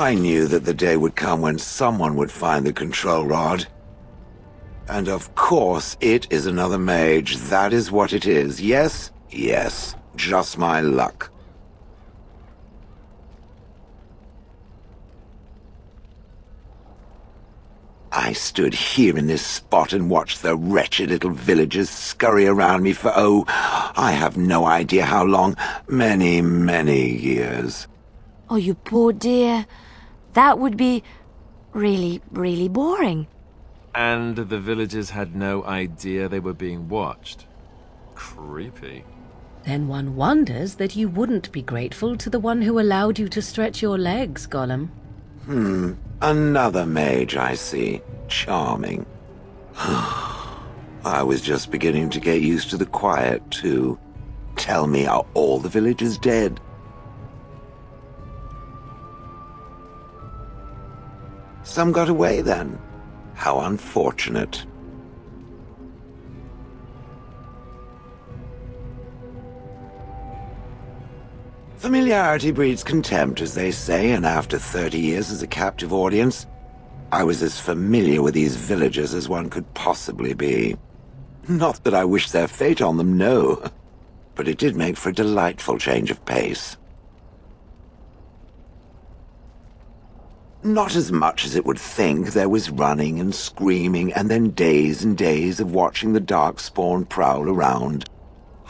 I knew that the day would come when someone would find the control rod. And of course, it is another mage. That is what it is. Yes? Yes. Just my luck. I stood here in this spot and watched the wretched little villagers scurry around me for, oh, I have no idea how long. Many, many years. Oh, you poor dear. That would be really, really boring. And the villagers had no idea they were being watched. Creepy. Then one wonders that you wouldn't be grateful to the one who allowed you to stretch your legs, Gollum. Another mage, I see. Charming. I was just beginning to get used to the quiet, too. Tell me, are all the villagers dead? Some got away, then. How unfortunate. Familiarity breeds contempt, as they say, and after 30 years as a captive audience, I was as familiar with these villagers as one could possibly be. Not that I wish their fate on them, no. But it did make for a delightful change of pace. Not as much as it would think. There was running and screaming, and then days and days of watching the Darkspawn prowl around.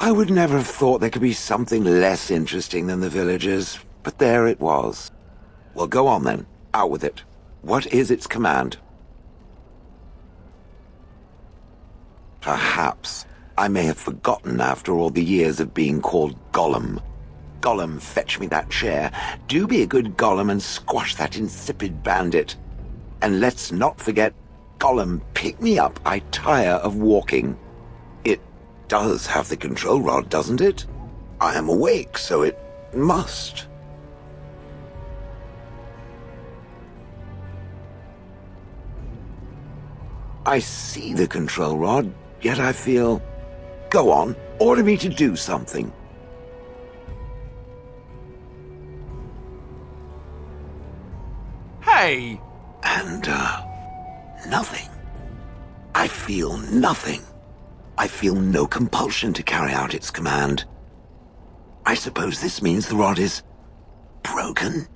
I would never have thought there could be something less interesting than the villagers, but there it was. Well, go on then. Out with it. What is its command? Perhaps I may have forgotten after all the years of being called Gollum. Gollum, fetch me that chair. Do be a good Gollum and squash that insipid bandit. And let's not forget, Gollum, pick me up. I tire of walking. It does have the control rod, doesn't it? I am awake, so it must. I see the control rod, yet I feel... Go on, order me to do something. Hey! And, nothing. I feel nothing. I feel no compulsion to carry out its command. I suppose this means the rod is... broken?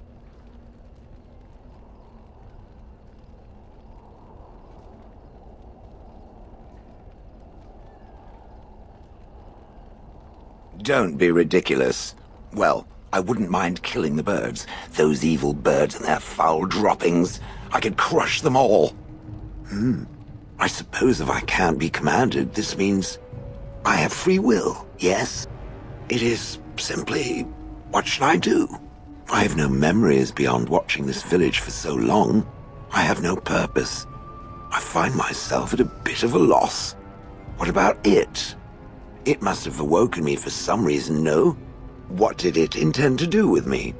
Don't be ridiculous. Well, I wouldn't mind killing the birds. Those evil birds and their foul droppings. I could crush them all. I suppose if I can't be commanded, this means I have free will, yes? It is simply, what should I do? I have no memories beyond watching this village for so long. I have no purpose. I find myself at a bit of a loss. What about it? It must have awoken me for some reason, no? What did it intend to do with me?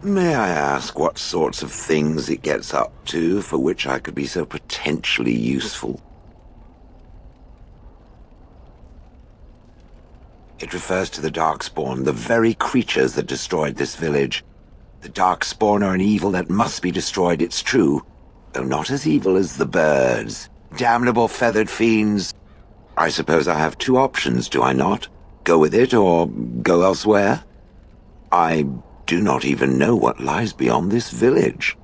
May I ask what sorts of things it gets up to for which I could be so potentially useful? It refers to the Darkspawn, the very creatures that destroyed this village. The Darkspawn are an evil that must be destroyed, it's true, though not as evil as the birds. Damnable feathered fiends. I suppose I have two options, do I not? Go with it or go elsewhere? I do not even know what lies beyond this village.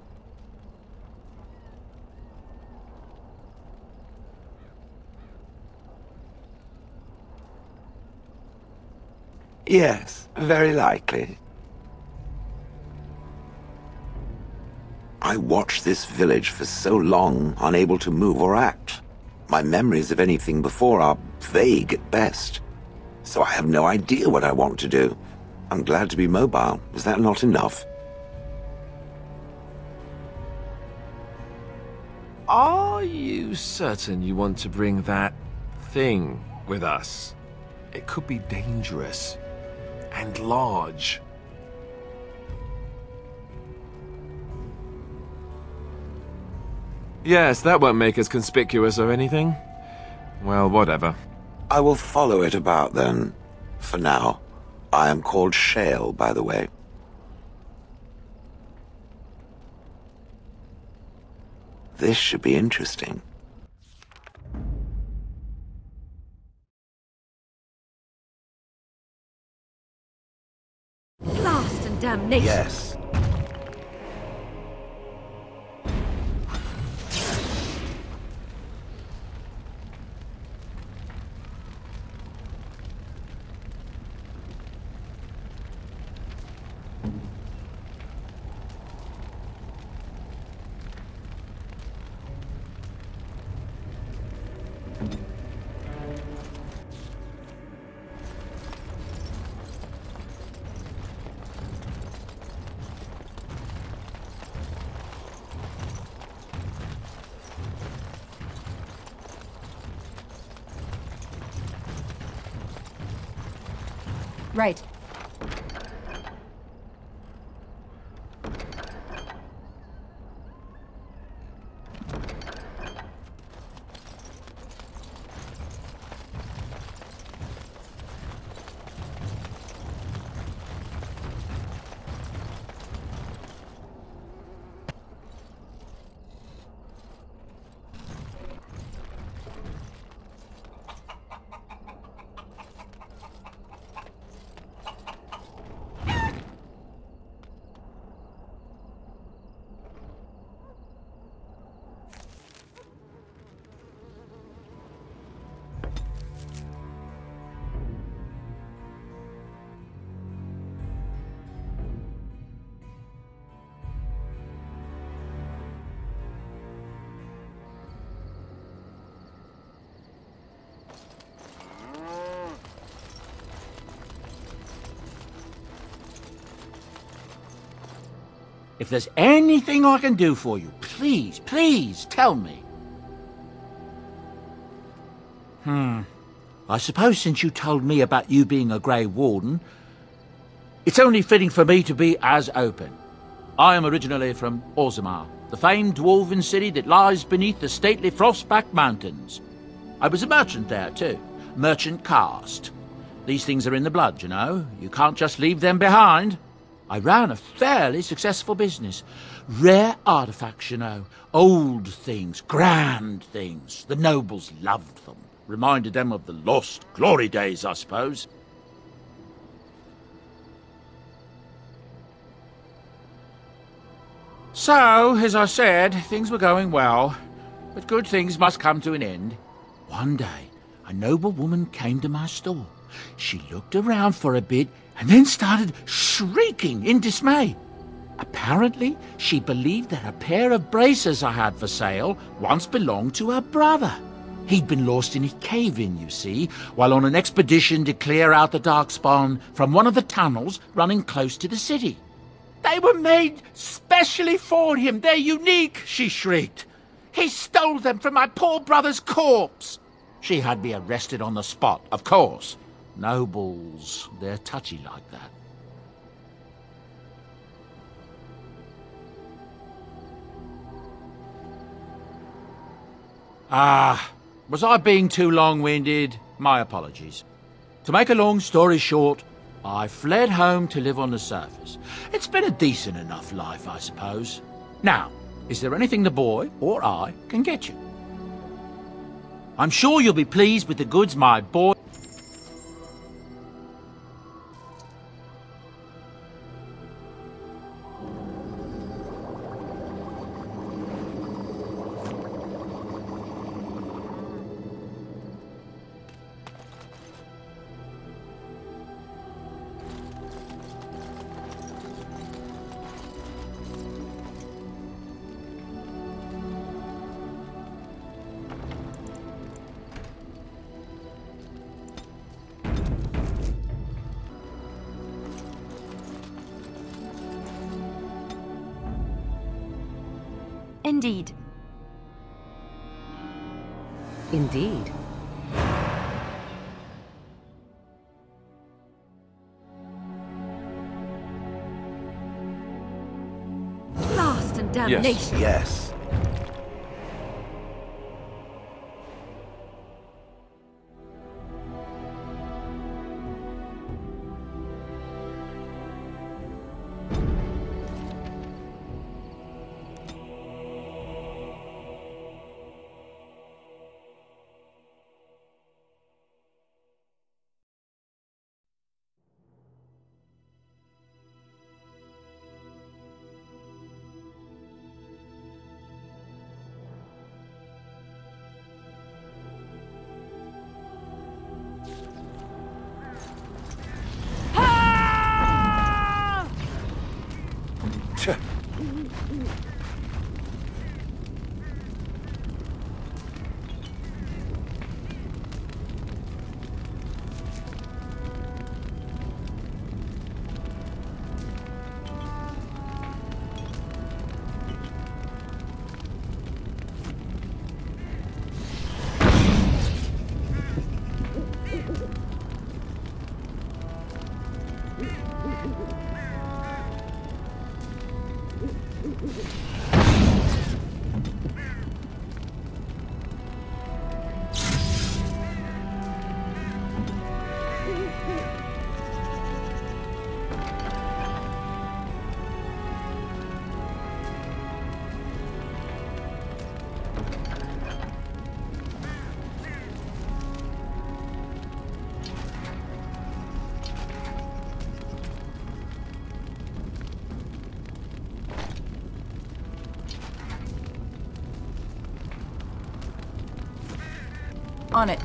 Yes, very likely. I watched this village for so long, unable to move or act. My memories of anything before are vague at best, so I have no idea what I want to do. I'm glad to be mobile. Is that not enough? Are you certain you want to bring that thing with us? It could be dangerous and large. Yes, that won't make us conspicuous or anything. Well, whatever. I will follow it about then. For now. I am called Shale, by the way. This should be interesting. Blast and damnation! Yes. Right. If there's anything I can do for you, please, please tell me. I suppose since you told me about you being a Grey Warden, it's only fitting for me to be as open. I am originally from Orzammar, the famed dwarven city that lies beneath the stately Frostback Mountains. I was a merchant there too, merchant caste. These things are in the blood, you know. You can't just leave them behind. I ran a fairly successful business. Rare artifacts, you know. Old things, grand things. The nobles loved them. Reminded them of the lost glory days, I suppose. So, as I said, things were going well. But good things must come to an end. One day, a noble woman came to my store. She looked around for a bit and then started shrieking in dismay. Apparently, she believed that a pair of braces I had for sale once belonged to her brother. He'd been lost in a cave-in, you see, while on an expedition to clear out the Darkspawn from one of the tunnels running close to the city. They were made specially for him. They're unique, she shrieked. He stole them from my poor brother's corpse. She had me arrested on the spot, of course. Nobles, they're touchy like that. Was I being too long-winded? My apologies. To make a long story short, I fled home to live on the surface. It's been a decent enough life, I suppose. Now, is there anything the boy or I can get you? I'm sure you'll be pleased with the goods my boy... Indeed. Indeed. Blast and damnation! Yes. On it.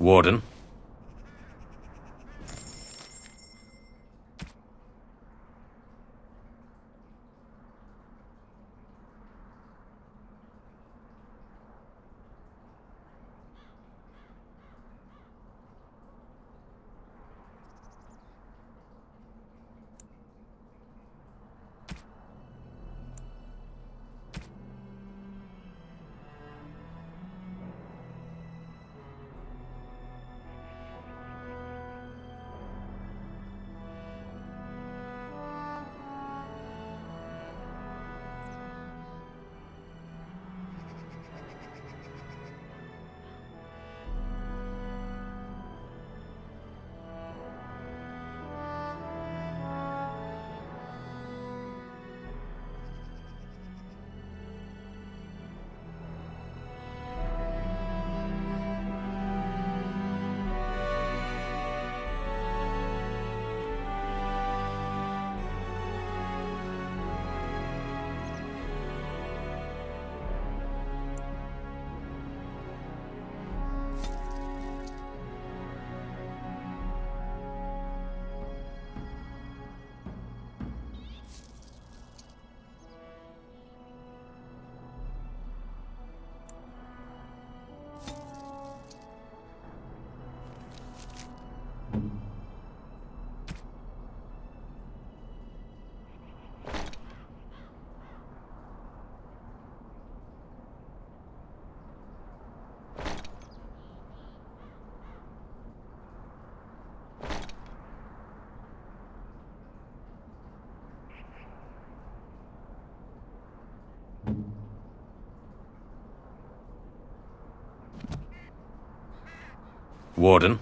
Warden? Warden?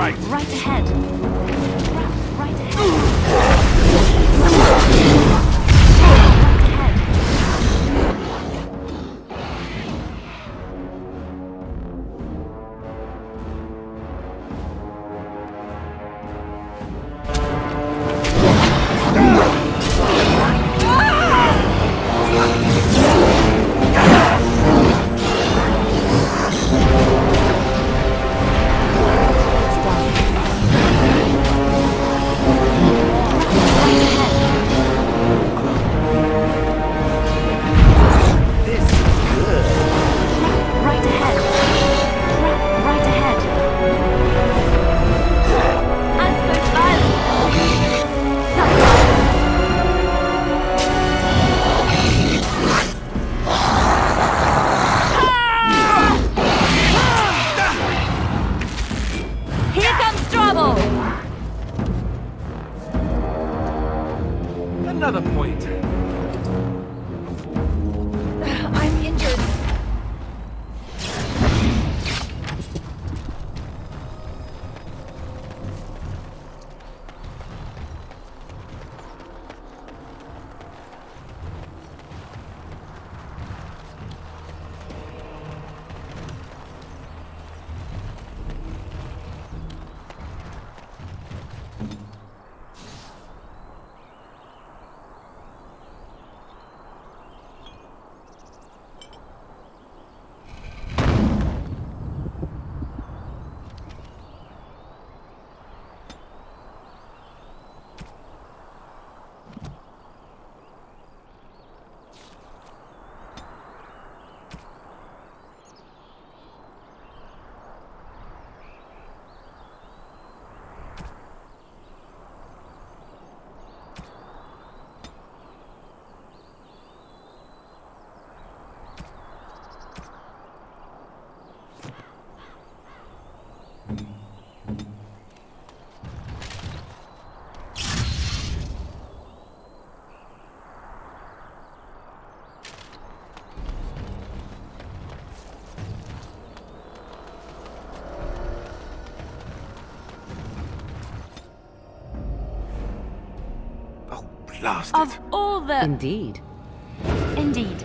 Right. Right ahead. Right ahead. Right ahead. blasted. Of all the... Indeed. Indeed.